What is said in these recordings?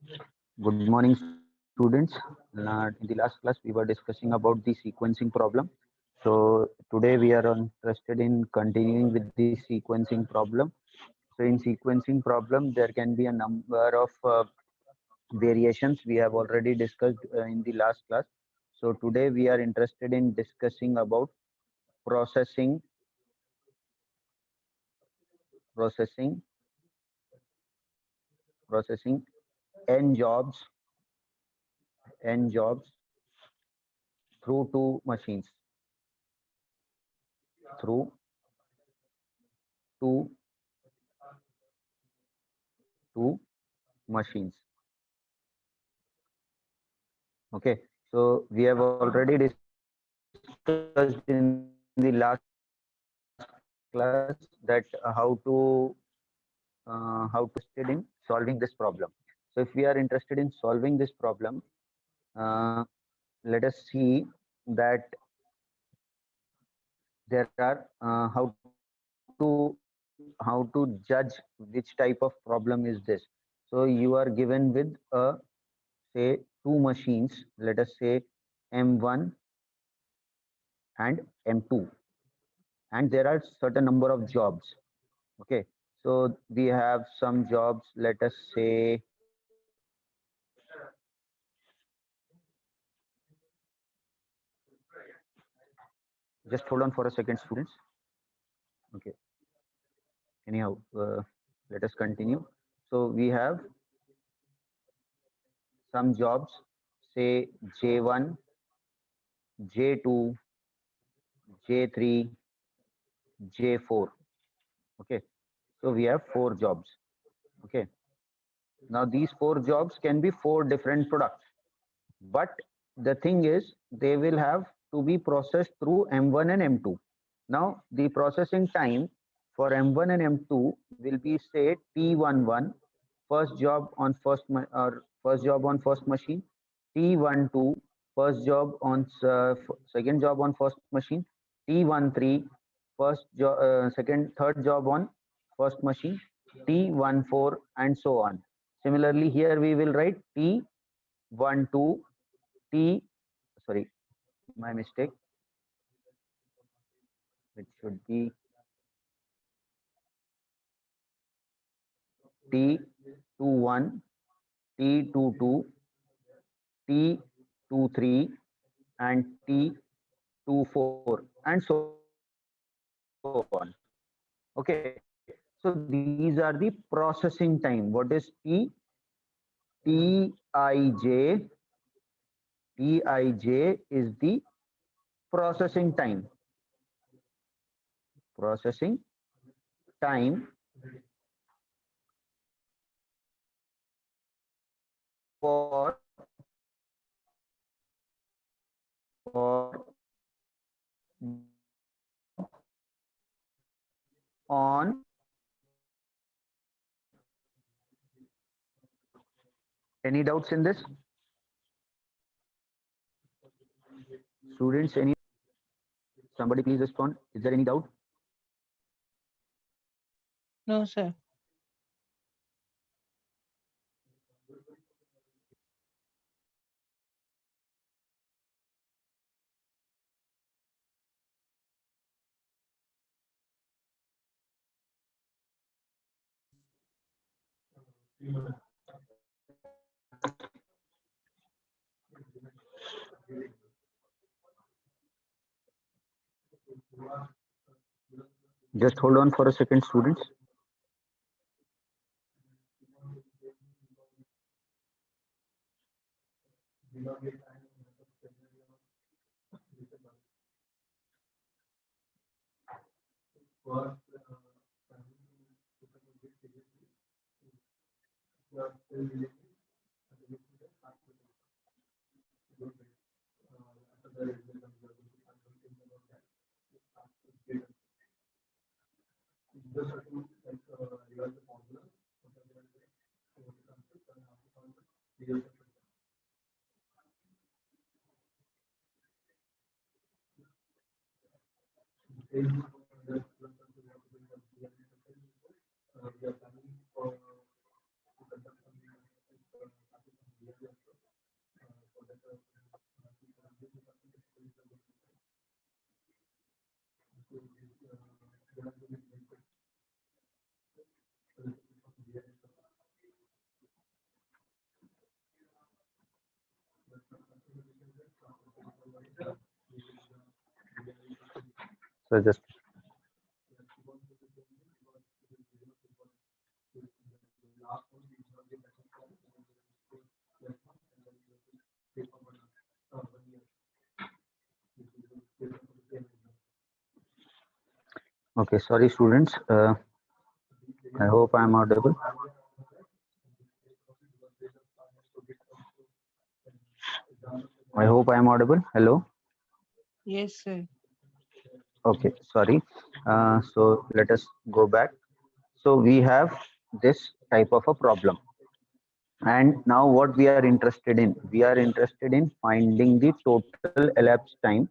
Good morning, students. In the last class, we were discussing about the sequencing problem. So today we are interested in continuing with the sequencing problem. So in sequencing problem, there can be a number of variations we have already discussed in the last class. So today we are interested in discussing about processing, processing, processing n jobs, n jobs through two machines, through two two machines. Okay, so we have already discussed in the last class that how to interested in solving this problem. So if we are interested in solving this problem, uh, let us see that there are how to judge which type of problem is this. So you are given with say two machines, let us say M1 and M2, and there are certain number of jobs. Okay, so we have some jobs, let us say just hold on for a second, students. Okay, anyhow, let us continue. So we have some jobs, say J1, J2, J3, J4. Okay, so we have four jobs. Okay, now these four jobs can be four different products, but the thing is they will have to be processed through M1 and M2. Now the processing time for M1 and M2 will be say T11, first job on first job on first machine, T12, first job on second job on first machine, T13, second third job on first machine, T14, and so on. Similarly, here we will write T12, T, sorry, my mistake, it should be T21, T22, T23, and T24, and so on. Okay, so these are the processing time. What is Tij? Tij is the processing time. Processing time for job on any doubts in this, students? Any, somebody please respond. Is there any doubt? No, sir. Just hold on for a second, students. So just okay. Sorry, students. I hope I'm audible. I hope I'm audible. Hello. Yes, sir. Okay. Sorry. So let us go back. So we have this type of a problem. And now what we are interested in? We are interested in finding the total elapsed time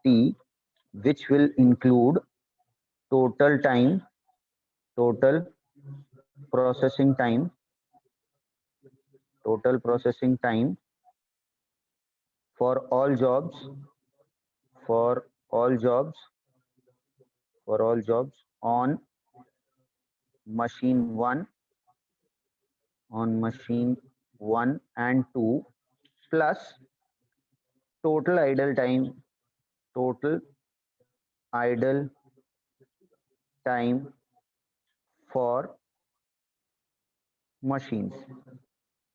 T, which will include total time, total processing time, total processing time for all jobs, for all jobs, for all jobs on machine 1, on machine 1 and 2, plus total idle time, total idle time for machines,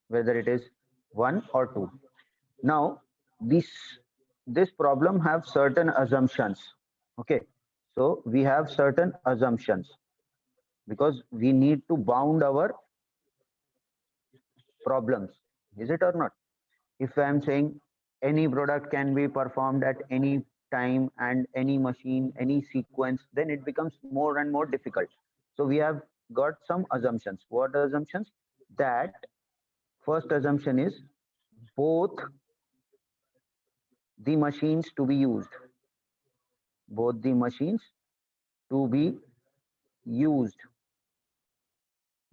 whether it is 1 or 2. Now this problem have certain assumptions. Okay, so we have certain assumptions because we need to bound our problems. Is it or not? If I am saying any product can be performed at any time and any machine, any sequence, then it becomes more and more difficult. So we have got some assumptions. What assumptions? That first assumption is both the machines to be used, both the machines to be used.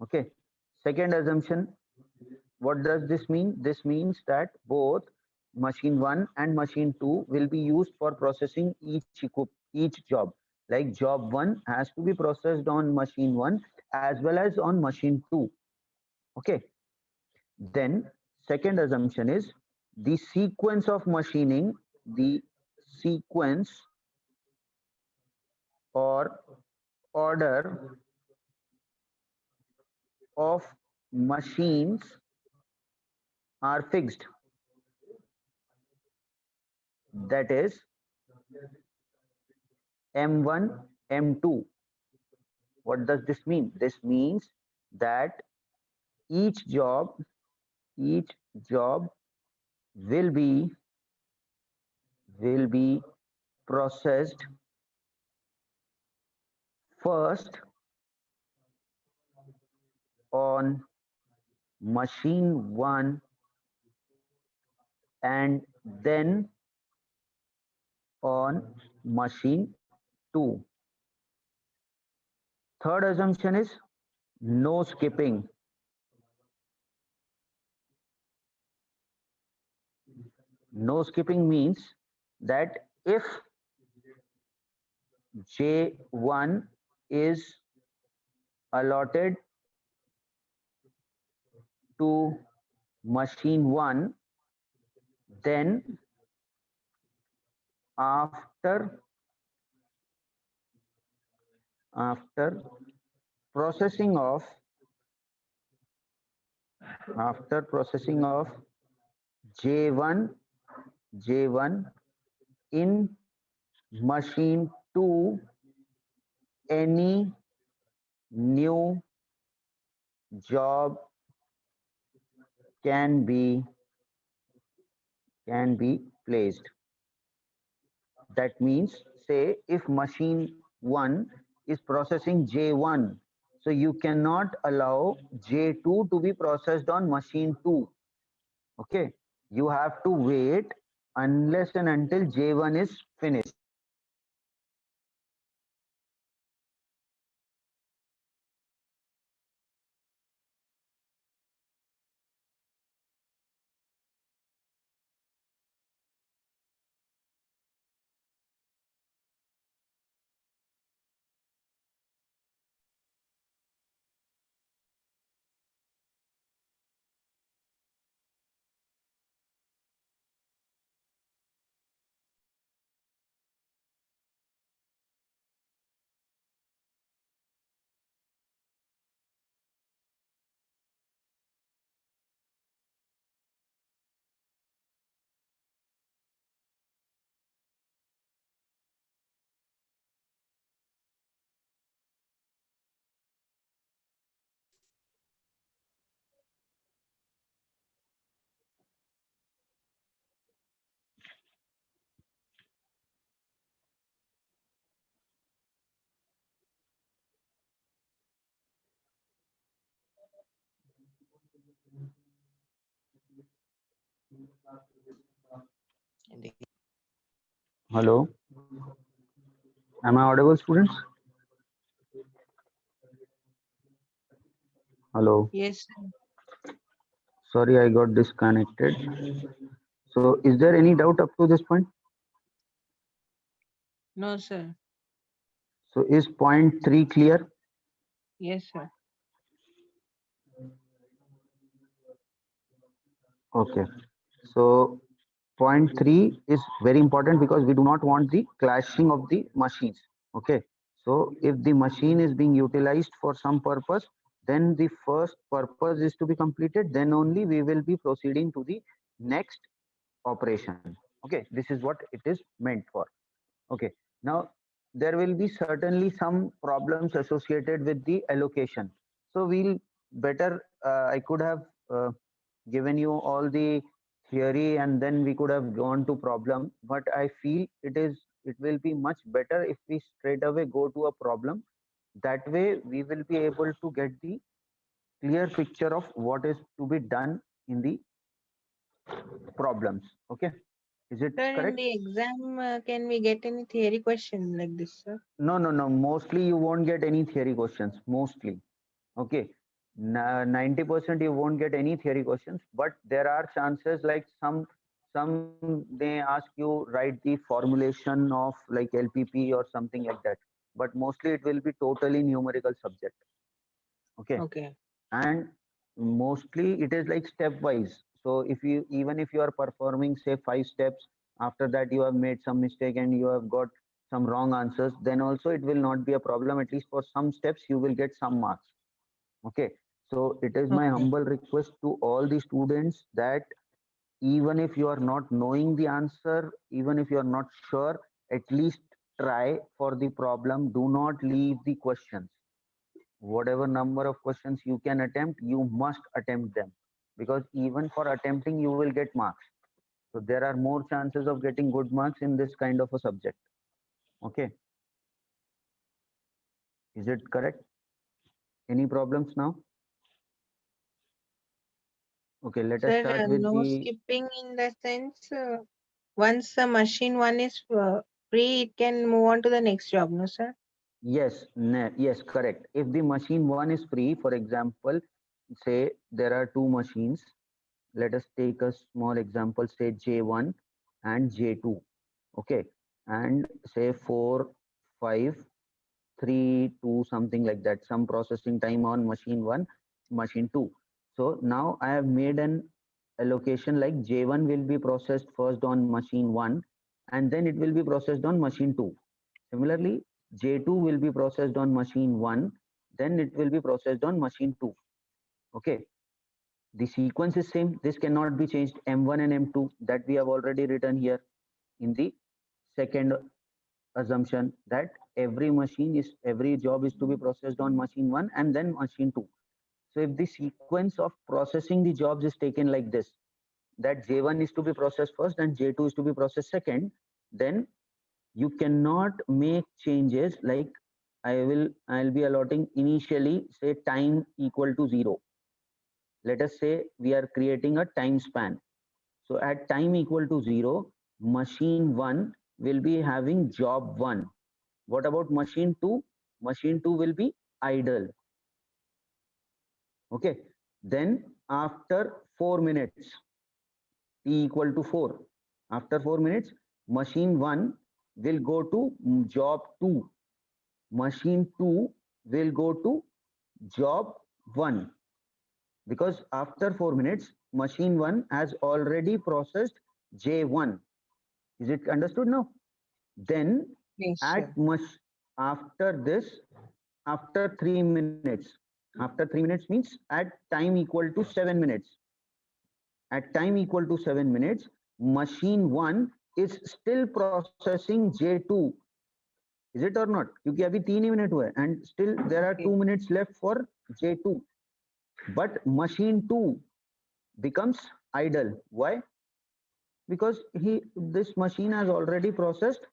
Okay. Second assumption, what does this mean? This means that both machine 1 and machine 2 will be used for processing each job. Like job 1 has to be processed on machine 1 as well as on machine 2. Okay. Then second assumption is the sequence of machining, the sequence or order of machines are fixed. That is M1, M2. What does this mean? This means that each job, each job will be processed first on machine 1 and then on machine 2. Third assumption is no skipping. No skipping means that if J1 is allotted to machine 1, then after after processing of after processing of J1 J1 in machine 2, any new job can be placed. That means, say if machine 1 is processing J1, so you cannot allow J2 to be processed on machine 2. Okay, you have to wait unless and until J1 is finished. Hello, am I audible, students? Hello, Yes, sir. sorry, I got disconnected. So, is there any doubt up to this point? No, sir. So, is point 3 clear? Yes, sir. Okay. So, point 3 is very important because we do not want the clashing of the machines. Okay. So, if the machine is being utilized for some purpose, then the first purpose is to be completed. Then only we will be proceeding to the next operation. Okay. This is what it is meant for. Okay. Now, there will be certainly some problems associated with the allocation. So, we'll better, I could have given you all the theory and then we could have gone to problem, but I feel it will be much better if we straight away go to a problem. That way, we will be able to get the clear picture of what is to be done in the problems. Okay. Is it Sir, in correct? the exam, can we get any theory question like this, sir? No, no, no. Mostly you won't get any theory questions. Mostly. Okay. 90% you won't get any theory questions, but there are chances like some they ask you write the formulation of like LPP or something like that. But mostly it will be totally numerical subject. Okay. Okay. And mostly it is like stepwise. So if you even if you are performing say 5 steps, after that you have made some mistake and you have got some wrong answers, then also it will not be a problem. At least for some steps you will get some marks. Okay. So it is my Okay. humble request to all the students that even if you are not knowing the answer, even if you are not sure, at least try for the problem. Do not leave the questions. Whatever number of questions you can attempt, you must attempt them, because even for attempting you will get marks. So there are more chances of getting good marks in this kind of a subject. Okay. Is it correct? Any problems now? Okay, let us Sir, start with no the skipping in the sense, once the machine one is free, it can move on to the next job, no, sir? yes, yes, correct. If the machine one is free, for example, say there are two machines. Let us take a small example, say J1 and J2. Okay. And say 4, 5, 3, 2, something like that. Some processing time on machine 1, machine 2. So now I have made an allocation like J1 will be processed first on machine 1 and then it will be processed on machine 2. Similarly, J2 will be processed on machine 1, then it will be processed on machine 2. Okay. The sequence is same. This cannot be changed. M1 and M2 that we have already written here in the second assumption, that every job is to be processed on machine 1 and then machine 2. So if the sequence of processing the jobs is taken like this, that J1 is to be processed first and J2 is to be processed second, then you cannot make changes like I'll be allotting initially say time equal to 0. Let us say we are creating a time span. So at time equal to 0, machine 1 will be having job 1. What about machine 2? Machine 2 will be idle. Okay. Then after 4 minutes, t equal to 4. After 4 minutes, machine 1 will go to job 2. Machine 2 will go to job 1, because after 4 minutes machine 1 has already processed J1. Is it understood now? Then Yes, sir. at much after this, after 3 minutes, after 3 minutes means at time equal to 7 minutes. At time equal to 7 minutes, machine 1 is still processing J2. Is it or not? क्योंकि अभी 3 ही minute हुआ है and still there are Okay. 2 minutes left for J2. But machine 2 becomes idle. Why? Because this machine has already processed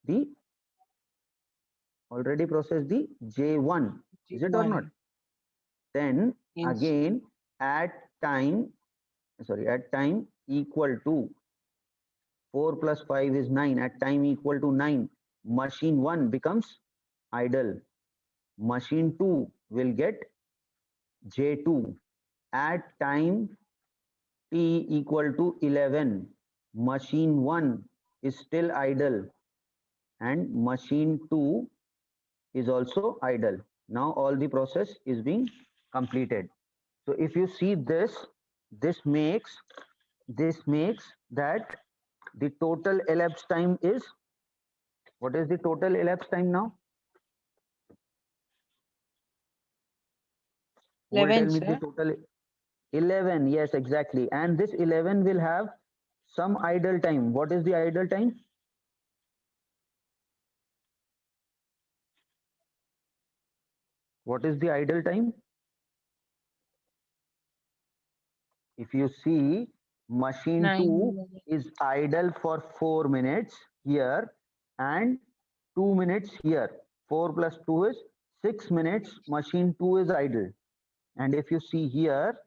the J1. Is it or not? One. Then Yes. again at time equal to 4 plus 5 is 9. At time equal to 9, machine 1 becomes idle. Machine 2 will get J2. At time t equal to 11, machine 1 is still idle and machine 2 is also idle. Now all the process is being completed. So if you see this, this makes that the total elapsed time is, what is the total elapsed time now? Who will 11, tell me the sir. total? 11, yes, exactly. And this 11 will have some idle time. What is the idle time? What is the idle time? If you see, machine 2 9. is idle for 4 minutes here and 2 minutes here. 4 plus 2 is 6 minutes. Machine 2 is idle. And if you see here,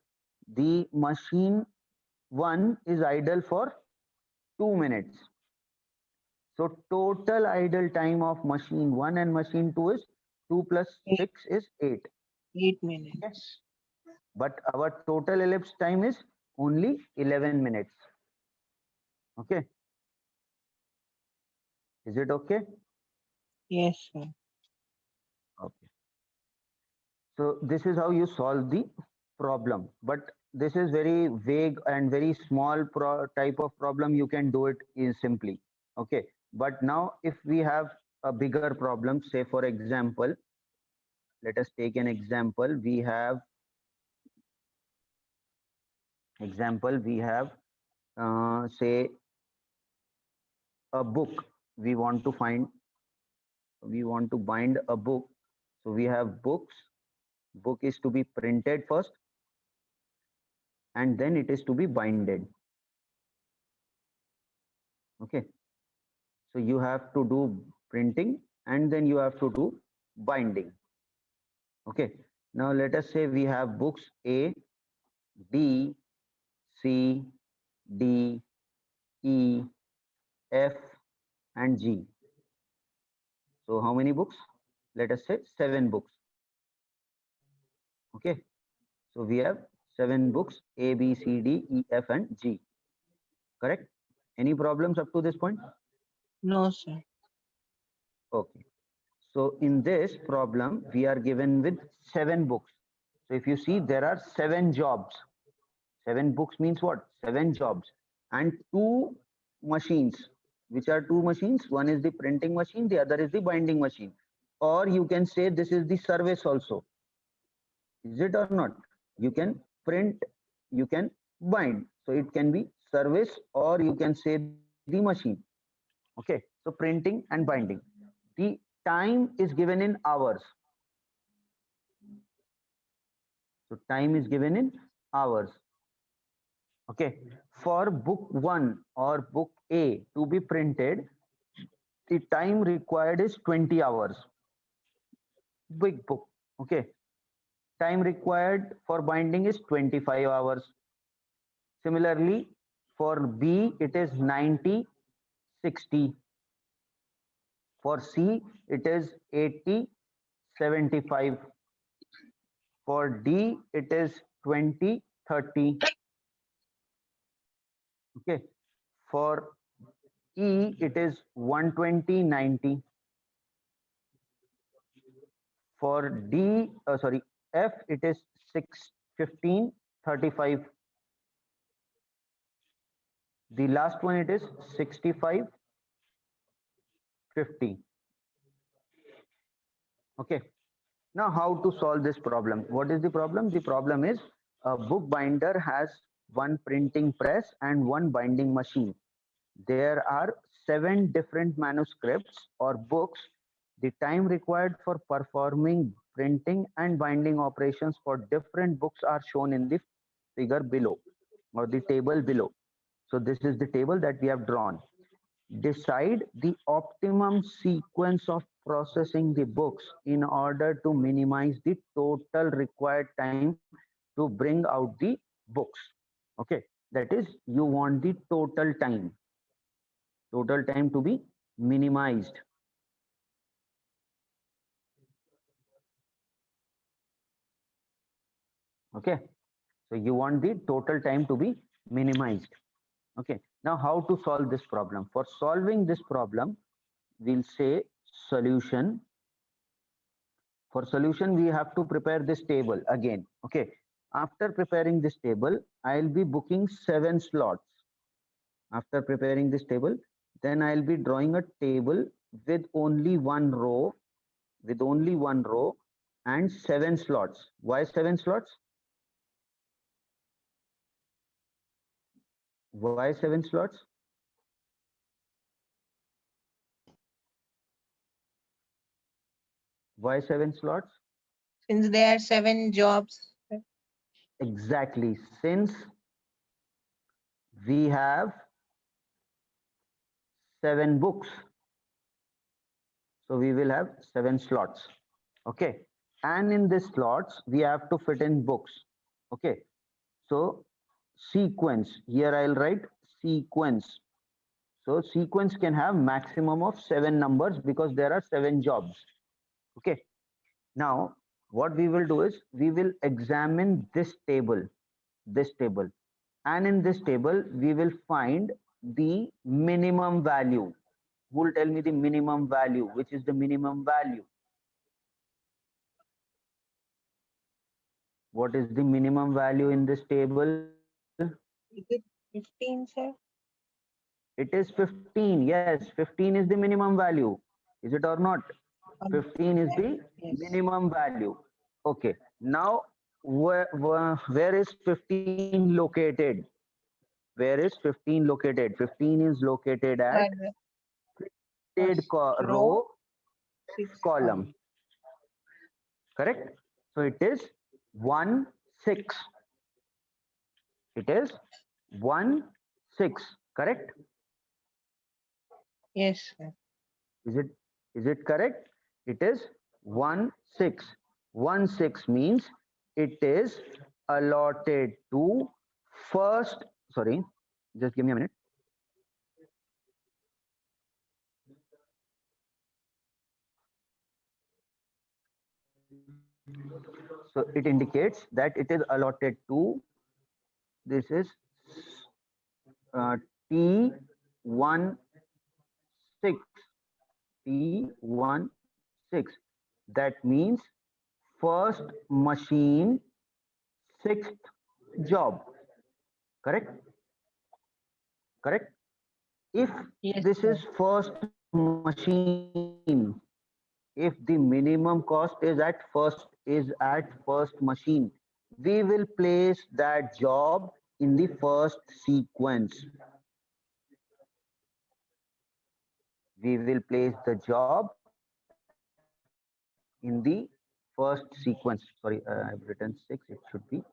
the machine 1 is idle for 2 minutes. So total idle time of machine 1 and machine 2 is 2 plus 6 is 8. 8 minutes. But our total elapsed time is only 11 minutes. Okay. Is it okay? Yes, sir. Okay. So this is how you solve the problem. But this is very vague and very small type of problem. You can do it simply. Okay. But now if we have a bigger problem, say for example, let us take an example. We have say a book. We want to bind a book. So we have books. Book is to be printed first and then it is to be binded. Okay. So you have to do printing and then you have to do binding. Okay. Now let us say we have books A, B, C, D, E, F, and G. So how many books? Let us say 7 books. Okay. So we have 7 books A, B, C, D, E, F, and G. Correct? Any problems up to this point? No, sir. Okay. So in this problem, we are given with 7 books. So if you see, there are 7 jobs. 7 books means what? 7 jobs. And 2 machines. Which are 2 machines? One is the printing machine, the other is the binding machine. Or you can say this is the service also. Is it or not? You can print, you can bind. So it can be service or you can say the machine. Okay. So printing and binding. The time is given in hours. So time is given in hours. Okay. For book 1 or book A to be printed, the time required is 20 hours. Big book. Okay. Time required for binding is 25 hours. Similarly, for B, it is 90, 60. For C, it is 80, 75. For D, it is 20, 30. Okay. For E, it is 120, 90. For F, it is 6, 15, 35. The last one, it is 65, 50. Okay. Now, how to solve this problem? What is the problem? The problem is a book binder has one printing press and one binding machine. There are 7 different manuscripts or books. The time required for performing printing and binding operations for different books are shown in the figure below or the table below. So this is the table that we have drawn. Decide the optimum sequence of processing the books in order to minimize the total required time to bring out the books. Okay, that is, you want the total time to be minimized. Okay, so you want the total time to be minimized. Okay, now how to solve this problem? For solving this problem, we'll say solution. For solution, we have to prepare this table again. Okay, after preparing this table, I'll be booking 7 slots. After preparing this table, then I'll be drawing a table with only one row and 7 slots. Why 7 slots? Why 7 slots? Why 7 slots? Since there are 7 jobs. Exactly. Since we have 7 books, so we will have 7 slots. Okay. And in these slots, we have to fit in books. Okay. So sequence, here I'll write sequence. So sequence can have maximum of 7 numbers because there are 7 jobs. Okay. Now, what we will do is we will examine this table, and in this table, we will find the minimum value. Who will tell me the minimum value? Which is the minimum value? What is the minimum value in this table? Is it 15, sir? It is 15. Yes, 15 is the minimum value. Is it or not? 15 is the Yes. minimum value. Okay. Now, where is 15 located? Where is 15 located? 15 is located at First row, 6 column. Correct? So it is 1 6. It is 1 6. Correct? Yes, sir. Is it correct? It is 1 6. 1 6 means it is allotted to first. Sorry, just give me a minute. So it indicates that it is allotted to, this is T1 6. T1 6. That means first machine, sixth job. Correct? Correct? If Yes, this sir. is first machine, if the minimum cost is at first machine, we will place that job in the first sequence. We will place the job in the first sequence. Sorry, I've written 6. It should be.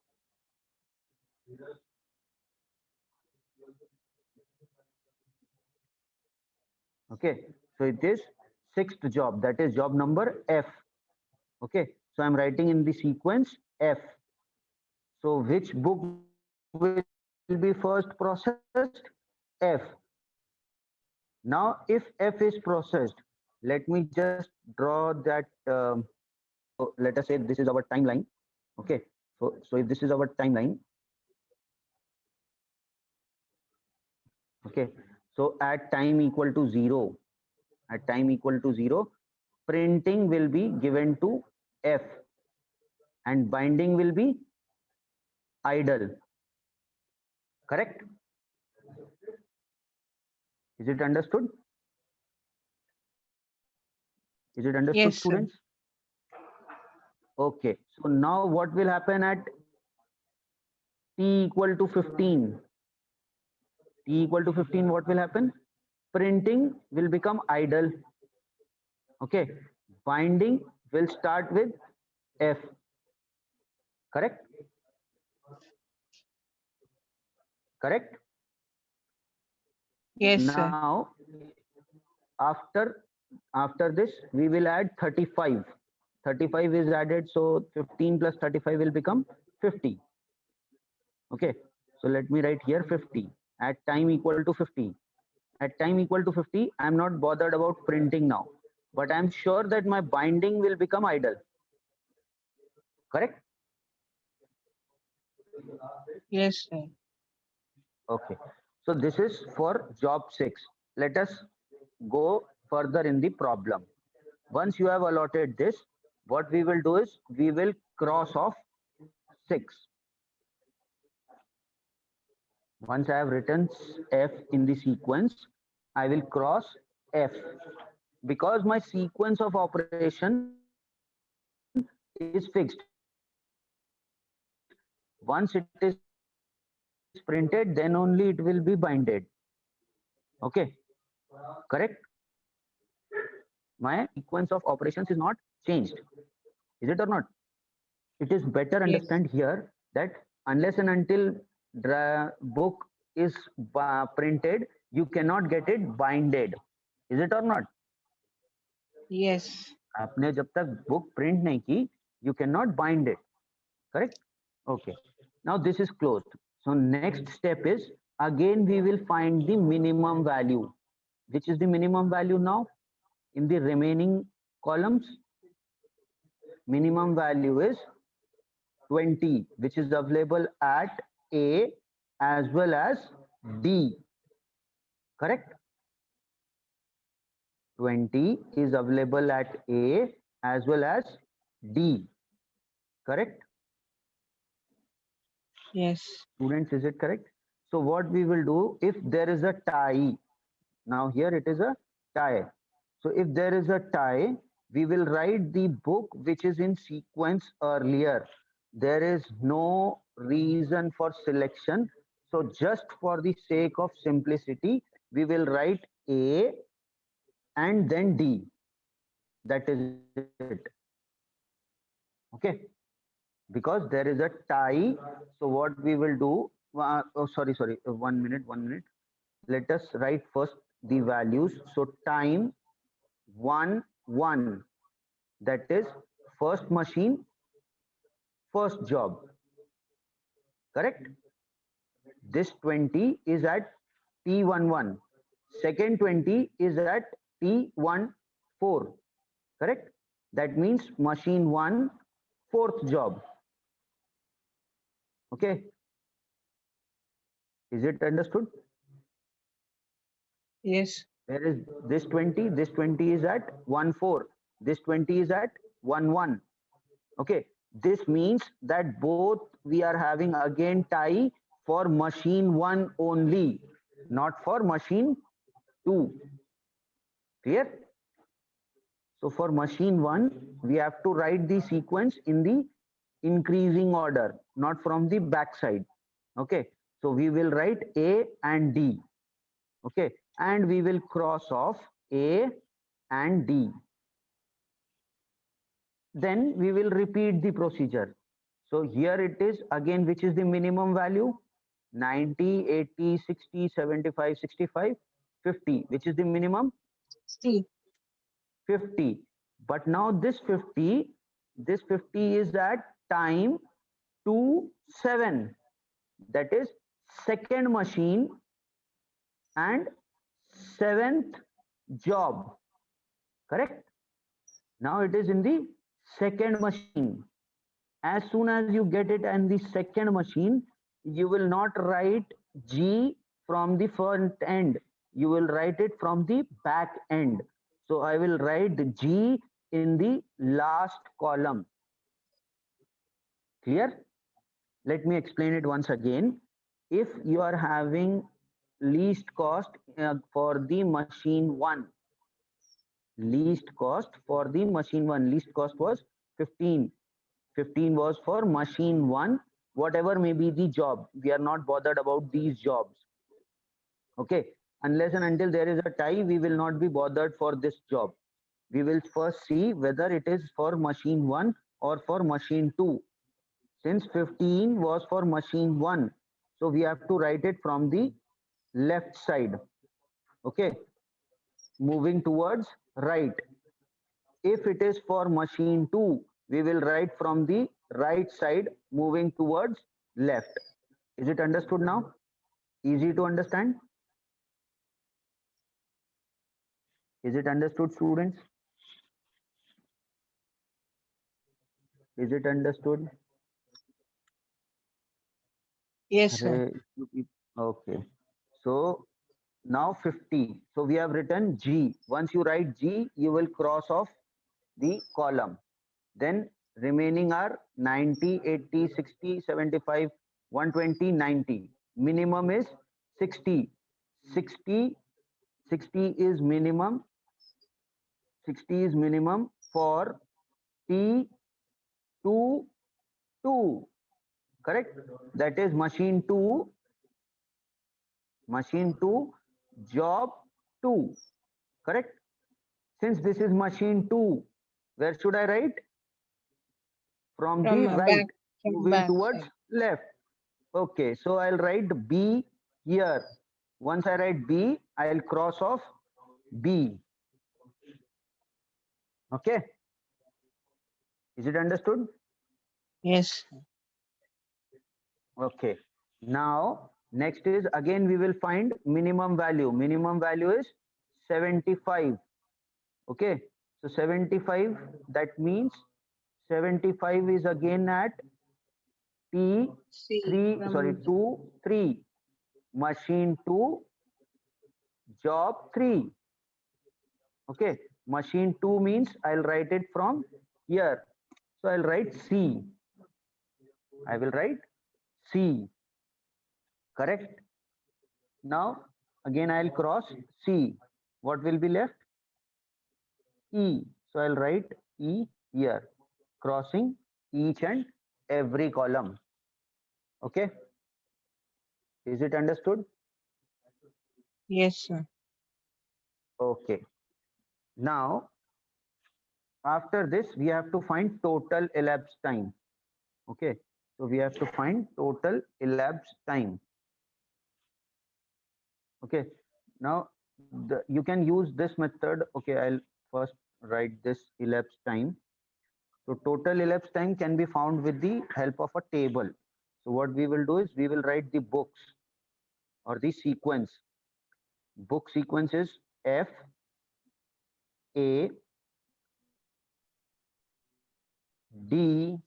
Okay. So it is sixth job. That is job number F. Okay. So I'm writing in the sequence F. So which book will be first processed? F. Now, if F is processed, let me just draw that. So let us say this is our timeline. Okay. So if this is our timeline, okay. So at time equal to 0, printing will be given to F, and binding will be idle. Correct? Is it understood? Is it understood, Yes, sir. students? Okay. So now what will happen at t equal to 15? T equal to 15, what will happen? Printing will become idle. Okay. Binding will start with F. Correct? Correct? Yes, sir. Now, after After this, we will add 35. 35 is added, so 15 plus 35 will become 50. Okay, so let me write here 50 at time equal to 50. At time equal to 50, I'm not bothered about printing now, but I'm sure that my binding will become idle. Correct? Yes, sir. Okay, so this is for job 6. Let us go further in the problem. Once you have allotted this, what we will do is we will cross off 6. Once I have written F in the sequence, I will cross F. Because my sequence of operation is fixed. Once it is printed, then only it will be binded. Okay, correct? My sequence of operations is not changed. Is it or not? It is better Yes. understand here that unless and until the book is printed, you cannot get it binded. Is it or not? Yes. आपने जब तक book print नहीं की, you cannot bind it. Correct? Okay. Now this is closed. So next step is again we will find the minimum value. Which is the minimum value now in the remaining columns? Minimum value is 20, which is available at A as well as D. Correct? 20 is available at A as well as D. Correct? Yes. Students, is it correct? So what we will do, if there is a tie, now here it is a tie. So if there is a tie, we will write the book which is in sequence earlier. There is no reason for selection. So just for the sake of simplicity, we will write A and then D. That is it. Okay. Because there is a tie. So what we will do, sorry, 1 minute. Let us write first the values. So time 1, 1. That is first machine, first job. Correct? This 20 is at T11. Second 20 is at T14. Correct? That means machine 1, fourth job. Okay? Is it understood? Yes. There is this 20 is at 1, 4. This 20 is at 1, 1. Okay, this means that both we are having again tie for machine 1 only, not for machine 2. Clear? So for machine 1, we have to write the sequence in the increasing order, not from the back side. Okay, so we will write A and D. Okay, and we will cross off A and D. Then we will repeat the procedure. So here it is again, which is the minimum value? 90, 80, 60, 75, 65, 50. Which is the minimum? See. 50. But now this 50 is at time 2, 7. That is second machine and 7th job. Correct? Now it is in the second machine. As soon as you get it in the second machine, you will not write G from the front end. You will write it from the back end. So I will write the G in the last column. Clear? Let me explain it once again. If you are having least cost for the machine 1, least cost for the machine 1, least cost was 15. 15 was for machine 1, whatever may be the job. We are not bothered about these jobs. Okay, unless and until there is a tie, we will not be bothered for this job. We will first see whether it is for machine 1 or for machine 2. Since 15 was for machine 1, so we have to write it from the left side. Okay, moving towards right. If it is for machine 2, we will write from the right side moving towards left. Is it understood now? Easy to understand? Is it understood, students? Is it understood? Yes, sir. Okay. So now 50. So we have written G. Once you write G, you will cross off the column. Then remaining are 90, 80, 60, 75, 120, 90. Minimum is 60. 60, 60 is minimum. 60 is minimum for T2, 2. Correct? That is machine 2, job 2. Correct? Since this is machine 2, where should I write? From the From right, back, from moving back towards side. left. Okay, so I'll write B here. Once I write B, I'll cross off B. Okay, is it understood? Yes. Okay, now next is again we will find minimum value. Minimum value is 75. Okay, so 75, that means 75 is again at See T3, sorry, from 2, 3. Machine 2, job 3. Okay, machine 2 means I'll write it from here. So I'll write C. I will write C. Correct? Now again I'll cross C. What will be left? E. So I'll write E here, crossing each and every column. Okay, is it understood? yes, sir. Okay, now after this we have to find total elapsed time. Okay, so we have to find total elapsed time. Okay, now you can use this method. Okay, I'll first write this elapsed time. So total elapsed time can be found with the help of a table. So what we will do is we will write the books or the sequence. Book sequence is F A D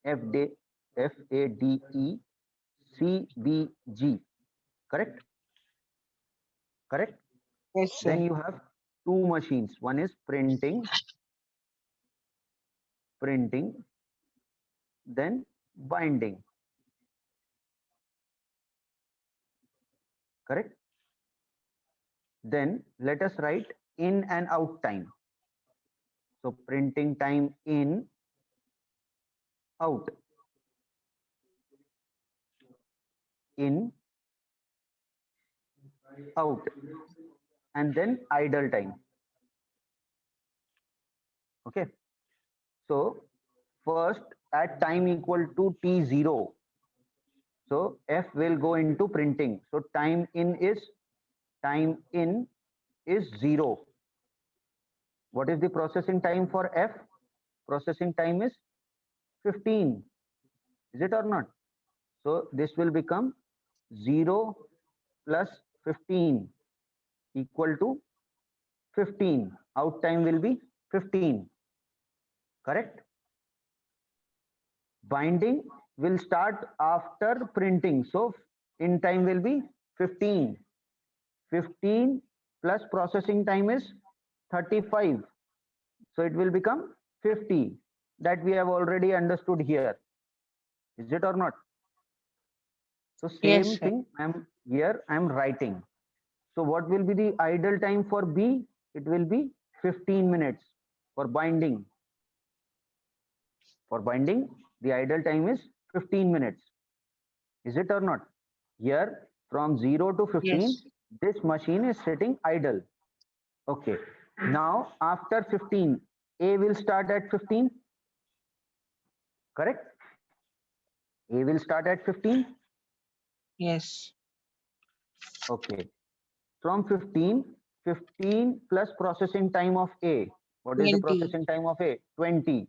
F D F A D E C B G. Correct? Correct? Yes, Then sir. you have two machines. One is printing, then binding. Correct? Then let us write in and out time. So printing time in, out, in, out, and then idle time. Okay. So first at time equal to T0. So F will go into printing. So time in is 0. What is the processing time for F? Processing time is 15. Is it or not? So this will become 0 plus 15 equal to 15. Out time will be 15. Correct? Binding will start after printing. So in time will be 15. 15 plus processing time is 35. So it will become 50. That we have already understood here. Is it or not? So Yes, same sir. thing I'm writing. So what will be the idle time for B? It will be 15 minutes for binding. For binding, the idle time is 15 minutes. Is it or not? Here from 0 to 15, Yes. this machine is sitting idle. Okay. Now after 15, A will start at 15. Correct? A will start at 15. Yes. Okay. From 15, 15 plus processing time of A. What is the 20. processing time of A? 20.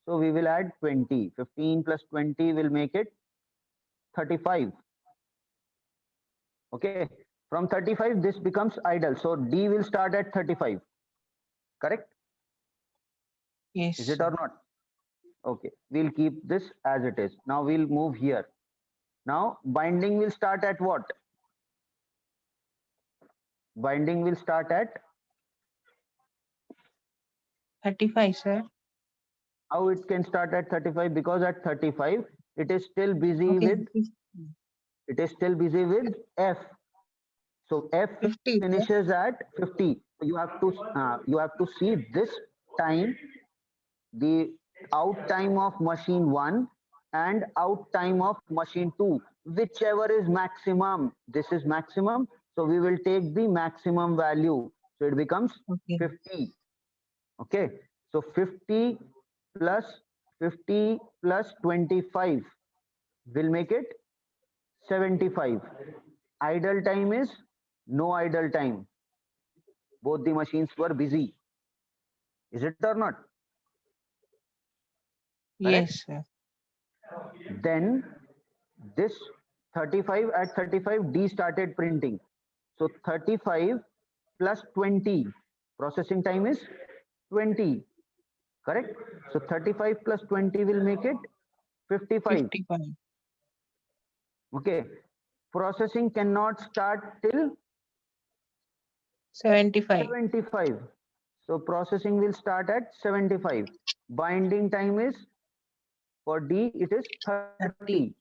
So we will add 20. 15 plus 20 will make it 35. Okay. From 35, this becomes idle. So D will start at 35. Correct? Yes, Is it sir. or not? Okay. We'll keep this as it is. Now we'll move here. Now binding will start at what? Binding will start at 35, sir. how it can start at 35, because at 35 it is still busy Okay. with F. So F 50, sir. finishes at 50. You have to see this time, the out time of machine 1 and out time of machine 2, whichever is maximum. This is maximum, so we will take the maximum value, so it becomes Okay. 50. Okay, so 50 plus 50 plus 25 will make it 75. Idle time is no idle time. Both the machines were busy. Is it or not? Correct? Yes, sir. Then this 35, at 35 D started printing. So 35 plus 20, processing time is 20. Correct? So 35 plus 20 will make it 55. 55. Okay. Processing cannot start till 75. 75. So processing will start at 75. Binding time is, for D, it is 30. 30.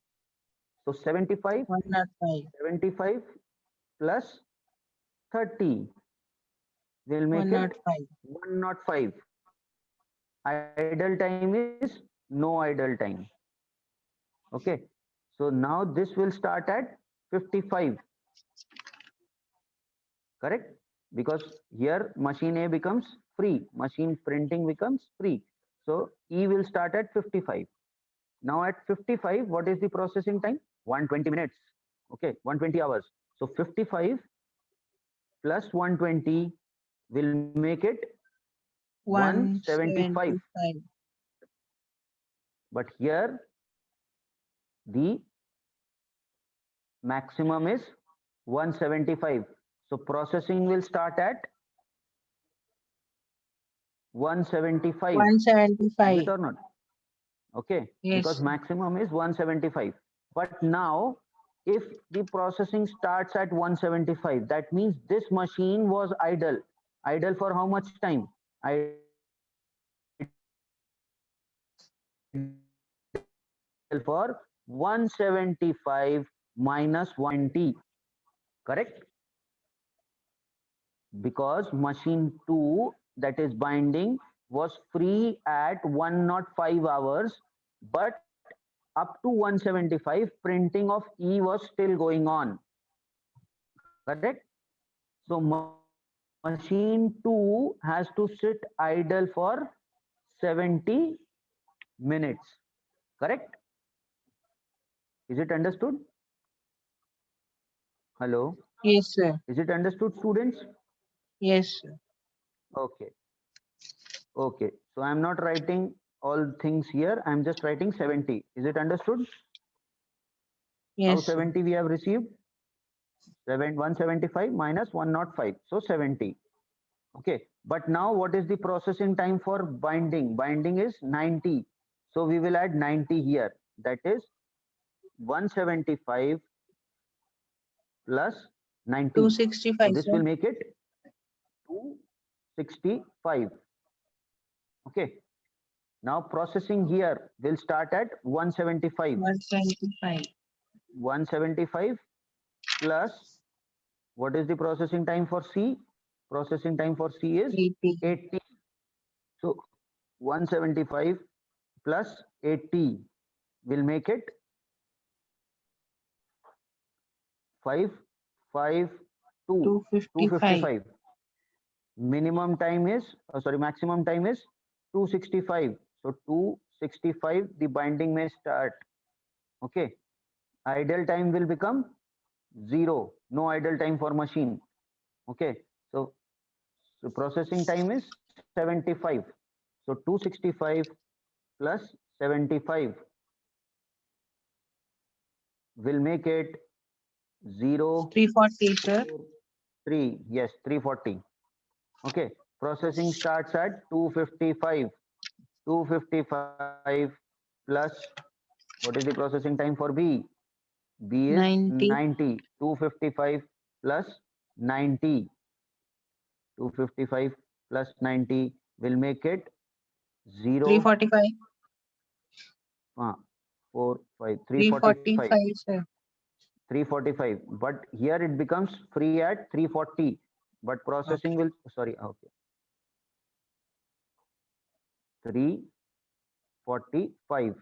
So 75 105. plus 30 will make it 105. 105. Idle time is no idle time. Okay. So now this will start at 55. Correct? Because here machine A becomes free, machine printing becomes free. So E will start at 55. Now at 55, what is the processing time? 120 minutes. Okay, 120 hours. So 55 plus 120 will make it 175. 175. But here the maximum is 175. So processing will start at 175. Is 175. it or not? Okay, Yes, because sir. maximum is 175. But now if the processing starts at 175, that means this machine was idle. Idle for how much time? Idle for 175 minus 120. Correct? Because machine 2, that is binding, was free at 105 hours, but up to 175 printing of E was still going on. Correct? So machine 2 has to sit idle for 70 minutes. Correct? Is it understood? Hello? Yes, sir. Is it understood, students? Yes, sir. Okay. Okay. So I'm not writing all things here. I'm just writing 70. Is it understood? How Yes, sir. 70 we have received? 175 minus 105. So 70. Okay. But now what is the processing time for binding? Binding is 90. So we will add 90 here. That is 175 plus 90. So 265, this sir. will make it 265. Okay. Now processing here will start at 175. 175. 175 plus, what is the processing time for C? Processing time for C is 80. 80. So 175 plus 80 will make it 552. 255. Minimum time is, maximum time is 265. So 265 the binding may start. Okay. Idle time will become 0. No idle time for machine. Okay. So So processing time is 75. So 265 plus 75 will make it 0, 340, sir. 4, 3. Yes, 340. Okay. Processing starts at 255. 255 plus what is the processing time for B? B is 90, 90. 255 plus 90. 255 plus 90 will make it 0, 345, 4, 5, 345. 345, sir. 345. But here it becomes free at 340. But processing Okay. will, sorry, okay, 345.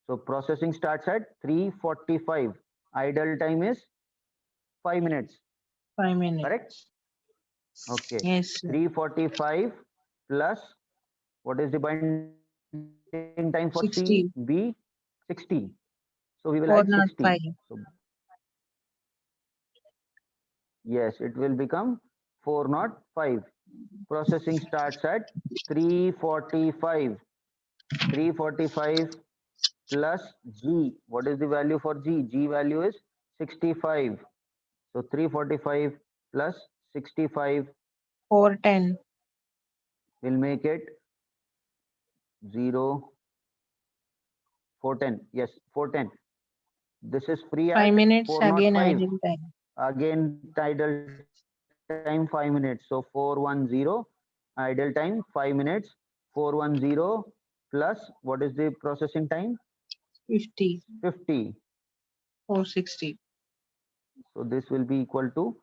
So processing starts at 345. Idle time is 5 minutes. 5 Correct? minutes. Okay. Yes, sir. 345 plus what is the binding time for C? B? 60, 60. So we will add 60. 405. So yes, it will become 405. Processing starts at 345. 345 plus G. What is the value for G? G value is 65. So 345 plus 65 410. will make it 0, 410. Yes, 410. This is free 5 at minutes again 405. idle time. Again, idle time 5 minutes. So 410, idle time 5 minutes. 410 plus what is the processing time? 50, 50. 460. So this will be equal to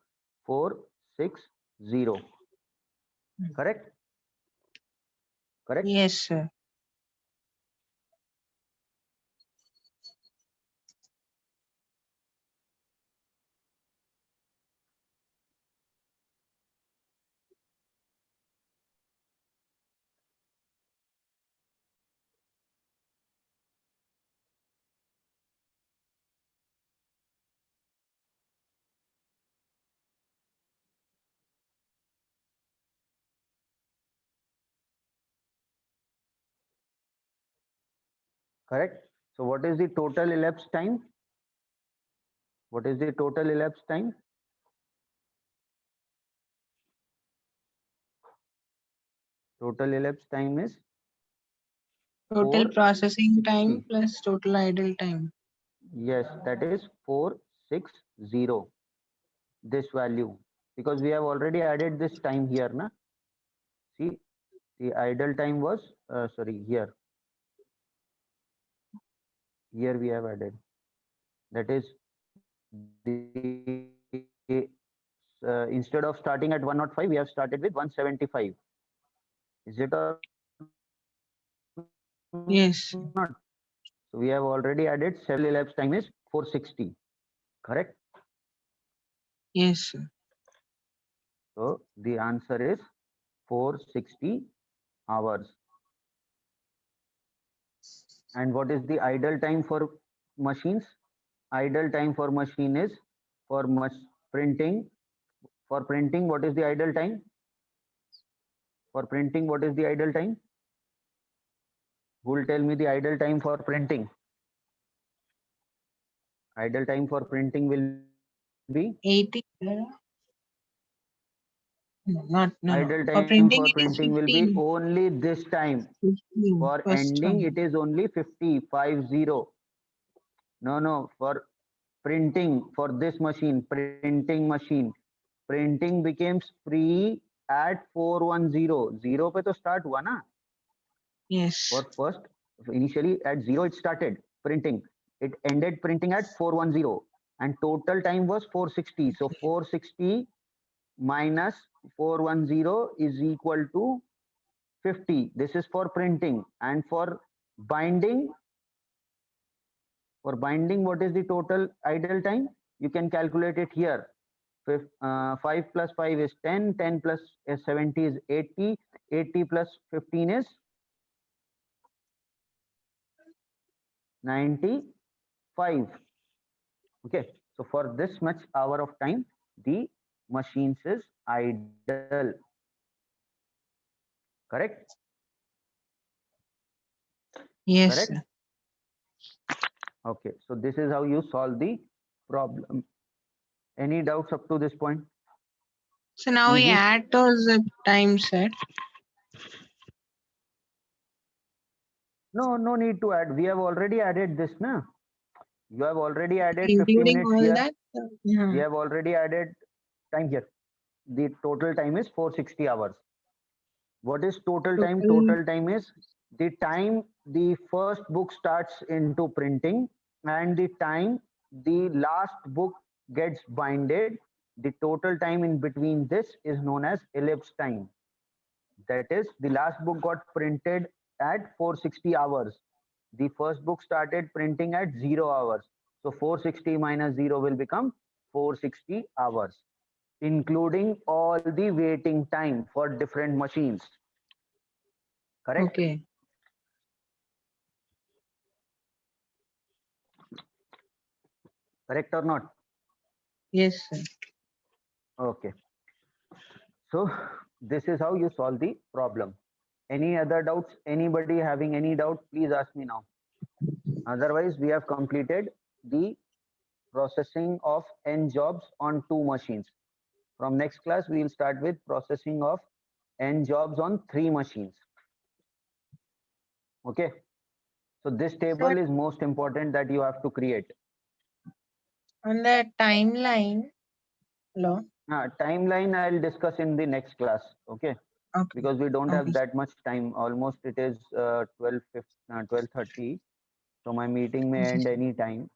460. Correct? Correct? Yes, sir. Correct? So what is the total elapsed time? What is the total elapsed time? Total elapsed time is Total 460. processing time plus total idle time. Yes, that is 460. This value. Because we have already added this time here. Na? See, the idle time was, sorry, here. Here we have added. That is instead of starting at 105, we have started with 175. Is it or Yes, not? So we have already added several elapsed time is 460. Correct? yes, sir. So the answer is 460 hours. And what is the idle time for machines? Idle time for machine is for printing. For printing, what is the idle time? For printing, what is the idle time? Who will tell me the idle time for printing? Idle time for printing will be 80. No, not, no, no. idle For time printing, for it is printing will be 15. only this time. 15. For First ending, one. it is only 50, 50. No, no, for printing, for this machine, printing machine, printing becomes free at 410. Zero पे तो start हुआ ना? Yes. For first, initially at 0 it started printing. It ended printing at 410 and total time was 460. So 460 minus 410 is equal to 50. This is for printing. And binding, for binding, what is the total idle time? You can calculate it here. 5 plus 5 is 10, 10 plus 70 is 80, 80 plus 15 is 95. Okay, so for this much hour of time, the machines is idle. Correct? Yes, Correct? sir. Okay, so this is how you solve the problem. Any doubts up to this point? So now we Easy. add those times, sir. No, no need to add. We have already added this, na? You have already added 50 Including minutes all here. that. We have already added time here. The total time is 460 hours. What is total time? Total time is the time the first book starts into printing and the time the last book gets binded. The total time in between this is known as elapsed time. That is, the last book got printed at 460 hours. The first book started printing at 0 hours. So 460 minus 0 will become 460 hours, including all the waiting time for different machines. Correct? Okay. Correct or not? Yes, sir. Okay. So this is how you solve the problem. Any other doubts? Anybody having any doubt, please ask me now. Otherwise, we have completed the processing of n jobs on 2 machines. From next class, we will start with processing of n jobs on 3 machines. Okay. So this table is most important that you have to create. On the timeline. Hello. Timeline I'll discuss in the next class. Okay. Okay. Because we don't Okay. have that much time. Almost it is 12:30. So my meeting may end any time.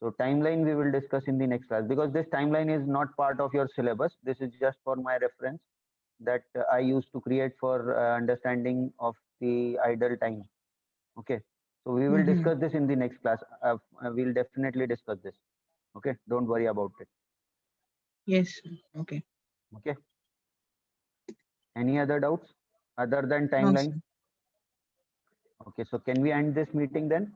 So timeline we will discuss in the next class, because this timeline is not part of your syllabus. This is just for my reference that I used to create for understanding of the idle time. Okay. So we will discuss this in the next class. We'll definitely discuss this. Okay. Don't worry about it. Yes. Sir. Okay. Okay. Any other doubts other than No, timeline? sir. Okay. So can we end this meeting then?